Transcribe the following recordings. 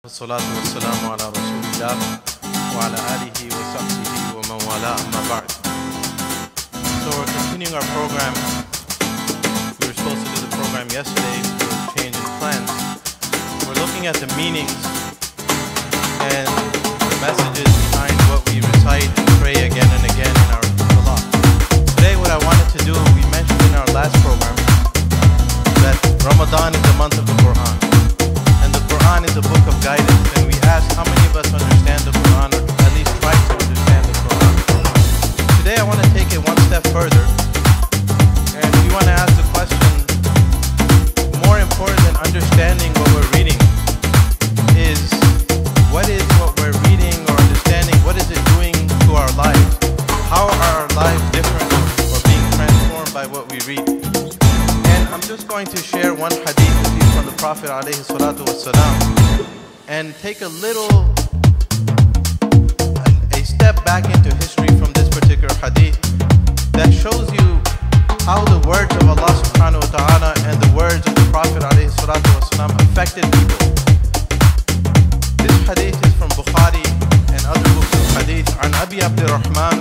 والصلاة والسلام على رسول الله وعلى آله وصحبه ومن والاه أما بعد. So we're continuing our program. We were supposed to do the program yesterday, but there was a change in plans. We're looking at the meanings and the messages behind what we recite and pray again and again in our salah. Today what I wanted to do, we mentioned in our last program that Ramadan is the month of the Quran. And the Quran is a book of guidance. And we asked how many of us understand the Quran, or at least try to understand the Quran. Today I want to take it one step further. And we want to ask the question, more important than understanding what we're reading is what we're reading or understanding, what is it doing to our lives? How are our lives different or being transformed by what we read? And I'm just going to share one hadith with you from the Prophet ﷺ and take a step back into history from this particular hadith that shows you how the words of Allah subhanahu wa ta'ala and the words of the Prophet ﷺ affected people. This hadith is from Bukhari and other books of hadith. عن أبي عبد الرحمن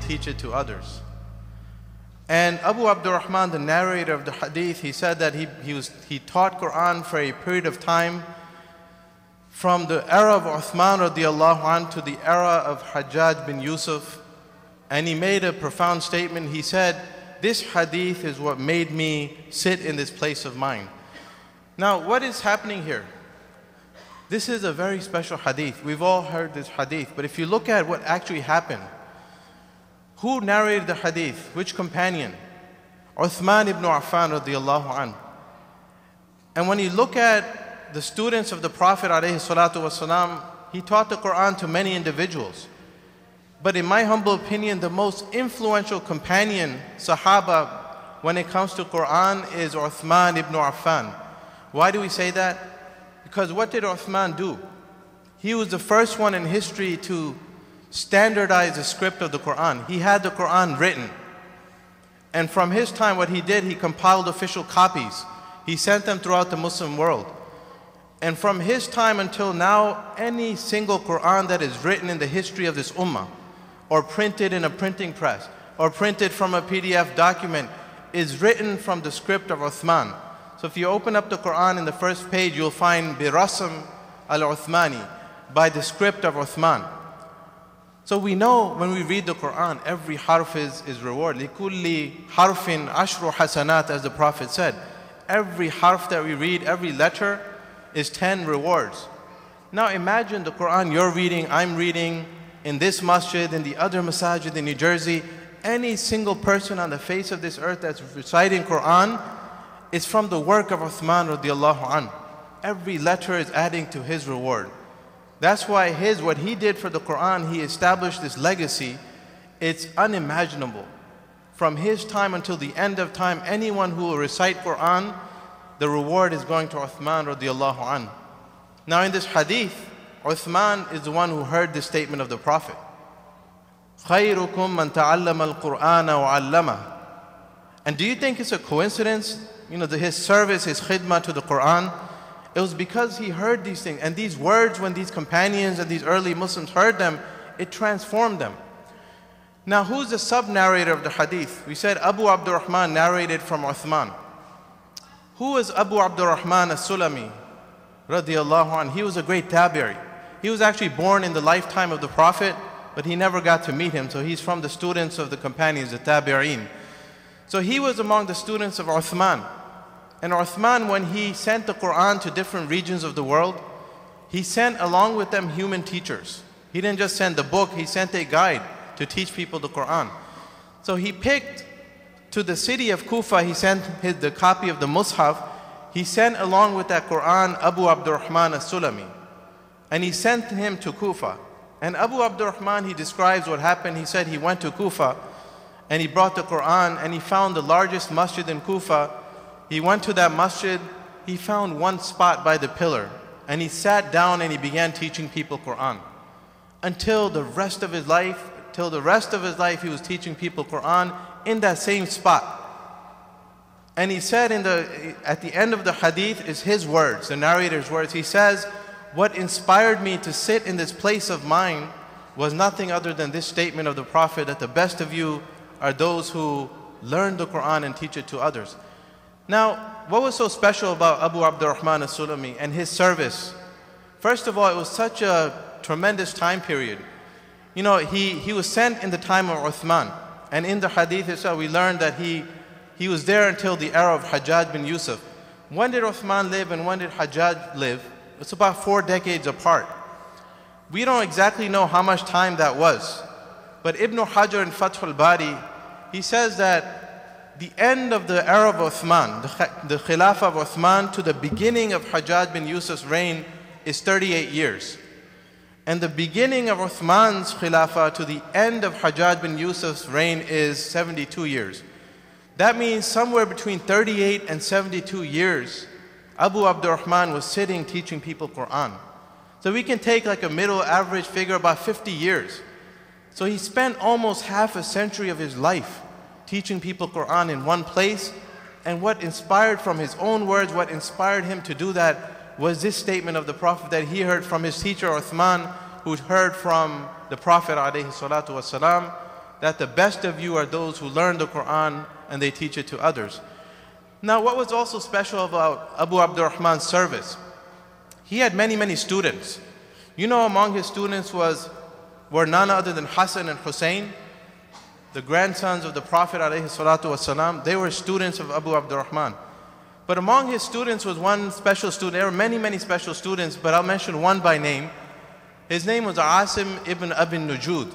teach it to others. And Abu Abdurrahman, the narrator of the hadith, he said that he taught Quran for a period of time from the era of Uthman radiallahu anh to the era of Hajjaj bin Yusuf. And he made a profound statement. He said, this hadith is what made me sit in this place of mine. Now, what is happening here? This is a very special hadith. We've all heard this hadith, but if you look at what actually happened, who narrated the hadith? Which companion? Uthman ibn Affan radiallahu anh. And when you look at the students of the Prophet alayhi salatu wasalam, he taught the Quran to many individuals. But in my humble opinion, the most influential companion, Sahaba, when it comes to Quran is Uthman ibn Affan. Why do we say that? Because what did Uthman do? He was the first one in history to standardize the script of the Quran. He had the Quran written. And from his time, what he did, he compiled official copies. He sent them throughout the Muslim world. And from his time until now, any single Quran that is written in the history of this ummah, or printed in a printing press, or printed from a PDF document, is written from the script of Uthman. So if you open up the Quran in the first page, you'll find Birasm al-Uthmani, by the script of Uthman. So we know when we read the Quran, every harf is reward. لِكُلِّ حَرْفٍ عَشْرُ حَسَنَاتٍ, as the Prophet said. Every harf that we read, every letter is 10 rewards. Now imagine the Quran you're reading, I'm reading, in this masjid, in the other masajid in New Jersey. Any single person on the face of this earth that's reciting Quran is from the work of Uthman radiallahu anh. Every letter is adding to his reward. That's why what he did for the Quran, he established this legacy. It's unimaginable. From his time until the end of time, anyone who will recite Quran, the reward is going to Uthman radiallahu anh. Now in this hadith, Uthman is the one who heard this statement of the Prophet. خَيْرُكُمْ مَنْ تَعَلَّمَ الْقُرْآنَ وَعَلَّمَهُ. And do you think it's a coincidence? His service, his khidmah to the Quran, it was because he heard these things. And these words, when these companions and these early Muslims heard them, it transformed them. Now, who's the sub-narrator of the hadith? We said Abu Abdurrahman narrated from Uthman. Who was Abu Abdurrahman as-Sulami, radiallahu anh? He was a great tabi'i. He was actually born in the lifetime of the Prophet, but he never got to meet him. So he's from the students of the companions, the tabi'in. So he was among the students of Uthman. And Uthman, when he sent the Quran to different regions of the world, he sent along with them human teachers. He didn't just send the book, he sent a guide to teach people the Quran. So he picked to the city of Kufa, he sent the copy of the Mus'haf. He sent along with that Quran Abu Abdurrahman as-Sulami. And he sent him to Kufa. And Abu Abdurrahman, he describes what happened. He said he went to Kufa and he brought the Quran and he found the largest masjid in Kufa. He went to that masjid, he found one spot by the pillar and he sat down and he began teaching people Quran. Until the rest of his life, he was teaching people Quran in that same spot. And he said at the end of the hadith is his words, the narrator's words. He says, what inspired me to sit in this place of mine was nothing other than this statement of the Prophet that the best of you are those who learn the Quran and teach it to others. Now, what was so special about Abu Abdurrahman as-Sulami and his service? First of all, it was such a tremendous time period. You know, he was sent in the time of Uthman. And in the hadith itself, we learned that he was there until the era of Hajjaj bin Yusuf. When did Uthman live and when did Hajjaj live? It's about 4 decades apart. We don't exactly know how much time that was. But Ibn Hajar in Fath al-Bari, he says that the end of the era of Uthman, the Khilafah of Uthman to the beginning of Hajjaj bin Yusuf's reign is 38 years. And the beginning of Uthman's Khilafah to the end of Hajjaj bin Yusuf's reign is 72 years. That means somewhere between 38 and 72 years, Abu Abdurrahman was sitting teaching people Quran. So we can take like a middle average figure, about 50 years. So he spent almost half a century of his life teaching people Quran in one place. And what inspired, from his own words, what inspired him to do that was this statement of the Prophet that he heard from his teacher Uthman, who heard from the Prophet ﷺ, that the best of you are those who learn the Quran and they teach it to others. Now, what was also special about Abu Abdurrahman's service? He had many, many students. You know, among his students were none other than Hassan and Hussein, the grandsons of the Prophet ﷺ. They were students of Abu Abdurrahman. But among his students was one special student. There were many, many special students, but I'll mention one by name. His name was Asim ibn Abi Nujud.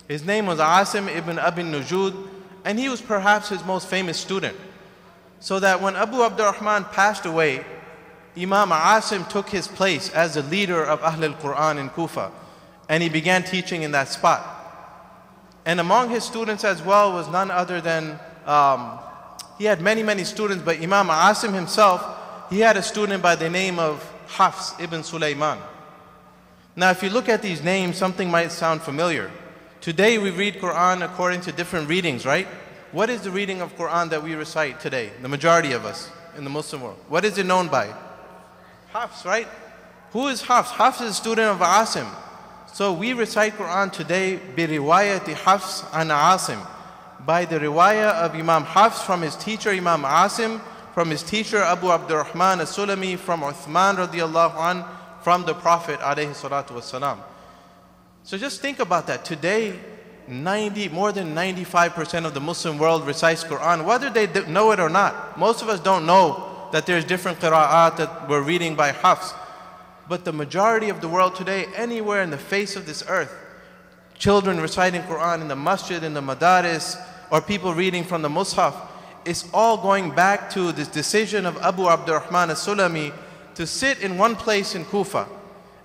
His name was Asim ibn Abi Nujud, and he was perhaps his most famous student. So that when Abu Abdurrahman passed away, Imam Asim took his place as the leader of Ahl al-Quran in Kufa, and he began teaching in that spot. And among his students as well was none other than, he had many, many students, but Imam Asim himself, he had a student by the name of Hafs ibn Sulaiman. Now, if you look at these names, something might sound familiar. Today we read Quran according to different readings, right? What is the reading of Quran that we recite today, the majority of us in the Muslim world? What is it known by? Hafs, right? Who is Hafs? Hafs is a student of Asim. So we recite Quran today bi-riwayati Hafs an Asim, by the riwayah of Imam Hafs from his teacher Imam Asim, from his teacher Abu Abdurrahman as-Sulami, from Uthman radiallahu anh, from the Prophet alayhi salatu wasalam. So just think about that. Today, more than 95% of the Muslim world recites Quran, whether they know it or not. Most of us don't know that there's different qira'at that we're reading by Hafs. But the majority of the world today, anywhere in the face of this earth, children reciting Quran in the masjid, in the madaris, or people reading from the Mus'haf, it's all going back to this decision of Abu Abdurrahman as-Sulami to sit in one place in Kufa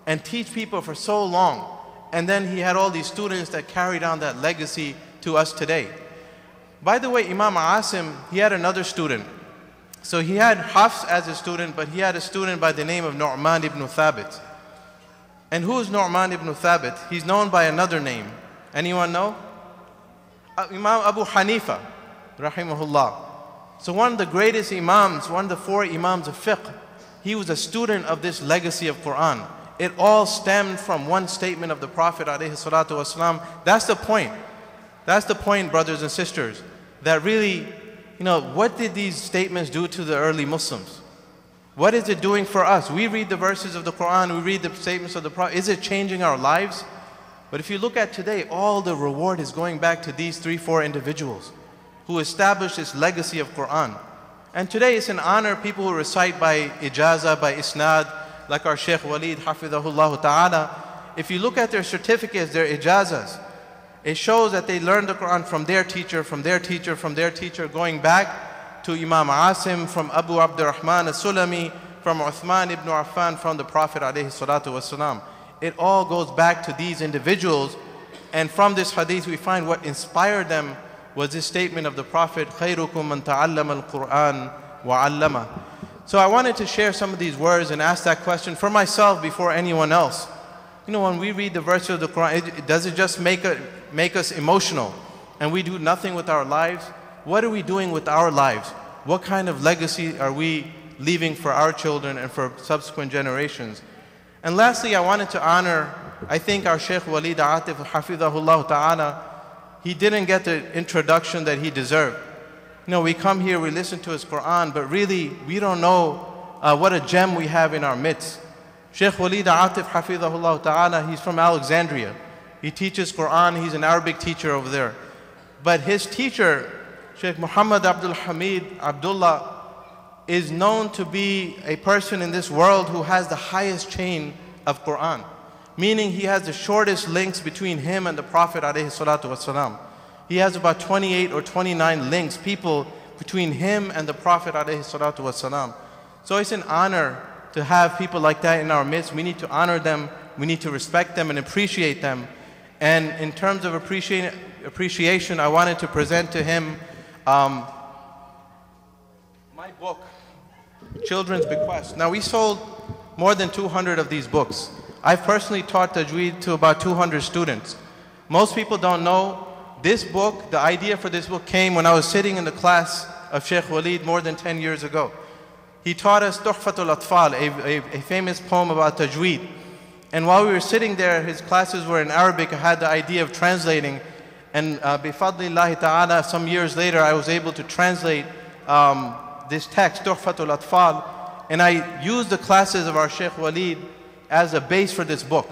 and teach people for so long. And then he had all these students that carried on that legacy to us today. By the way, Imam Asim, he had another student. So he had Hafs as a student, but he had a student by the name of Nu'man ibn Thabit. And who is Nu'man ibn Thabit? He's known by another name. Anyone know? Imam Abu Hanifa, rahimahullah. So one of the greatest imams, one of the 4 imams of fiqh, he was a student of this legacy of Quran. It all stemmed from one statement of the Prophet ﷺ. That's the point. That's the point, brothers and sisters. That really, what did these statements do to the early Muslims? What is it doing for us? We read the verses of the Quran, we read the statements of the Prophet. Is it changing our lives? But if you look at today, all the reward is going back to these 3-4 individuals who established this legacy of Quran. And today it's an honor, people who recite by ijazah, by isnad, like our Shaykh Walid, hafidhahullah ta'ala. If you look at their certificates, their ijazahs, it shows that they learned the Quran from their teacher, from their teacher, from their teacher, going back to Imam Asim, from Abu Abdurrahman as-Sulami, from Uthman ibn Affan, from the Prophet alayhi salatu wasalam. It all goes back to these individuals. And from this hadith we find what inspired them was this statement of the Prophet, خَيْرُكُمْ مَنْ تَعَلَّمَ الْقُرْآنَ وَعَلَّمَهُ. So I wanted to share some of these words and ask that question for myself before anyone else. You know, when we read the verses of the Quran, does it just make us emotional and we do nothing with our lives? What are we doing with our lives? What kind of legacy are we leaving for our children and for subsequent generations? And lastly, I wanted to honor, I think, our Shaykh Walid Atif, hafidhahullah ta'ala. He didn't get the introduction that he deserved. You know, we come here, we listen to his Quran, but really, we don't know what a gem we have in our midst. Shaykh Walid Atif, hafidhahullah ta'ala, he's from Alexandria. He teaches Quran, he's an Arabic teacher over there. But his teacher, Shaykh Muhammad Abdul Hamid Abdullah, is known to be a person in this world who has the highest chain of Quran. Meaning he has the shortest links between him and the Prophet alayhi salatu wasalam. He has about 28 or 29 links, people between him and the Prophet alayhi salatu wasalam. So it's an honor to have people like that in our midst. We need to honor them, we need to respect them and appreciate them. And in terms of appreciation, I wanted to present to him my book, Children's Bequest. Now we sold more than 200 of these books. I've personally taught Tajweed to about 200 students. Most people don't know this book, the idea for this book came when I was sitting in the class of Shaykh Walid more than 10 years ago. He taught us Tuhfatul Atfal, a famous poem about Tajweed. And while we were sitting there, his classes were in Arabic. I had the idea of translating. And bifadlillahi ta'ala, some years later, I was able to translate this text, Tuhfatul Atfal, and I used the classes of our Shaykh Walid as a base for this book.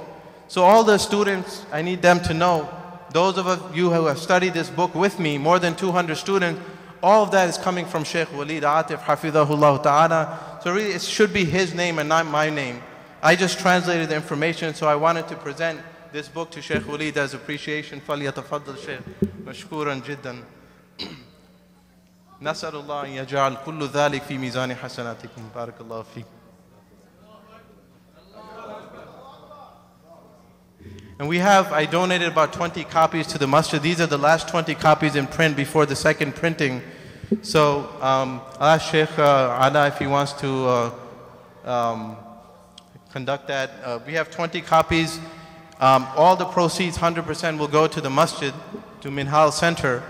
So all the students, I need them to know, those of you who have studied this book with me, more than 200 students, all of that is coming from Shaykh Walid Atif, hafidhahullah ta'ala. So really it should be his name and not my name. I just translated the information, so I wanted to present this book to Shaykh Walid as appreciation. فَلْيَتَفَضَّلْ Shaykh مَشْكُورًا جِدًّا. نسأل الله أن يجعل كل ذلك في ميزان حسناتكم. بارك الله فيكم. And I donated about 20 copies to the masjid. These are the last 20 copies in print before the second printing. So I'll ask Shaykh Ala if he wants to conduct that. We have 20 copies. All the proceeds, 100% will go to the masjid, to Minhal Center.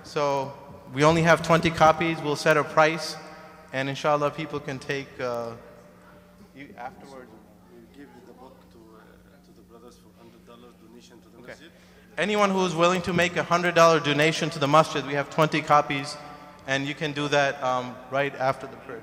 So we only have 20 copies. We'll set a price, and inshallah people can take afterwards. We'll give the book to the brothers for $100 donation to the masjid. Anyone who is willing to make a $100 donation to the masjid, we have 20 copies, and you can do that right after the prayer.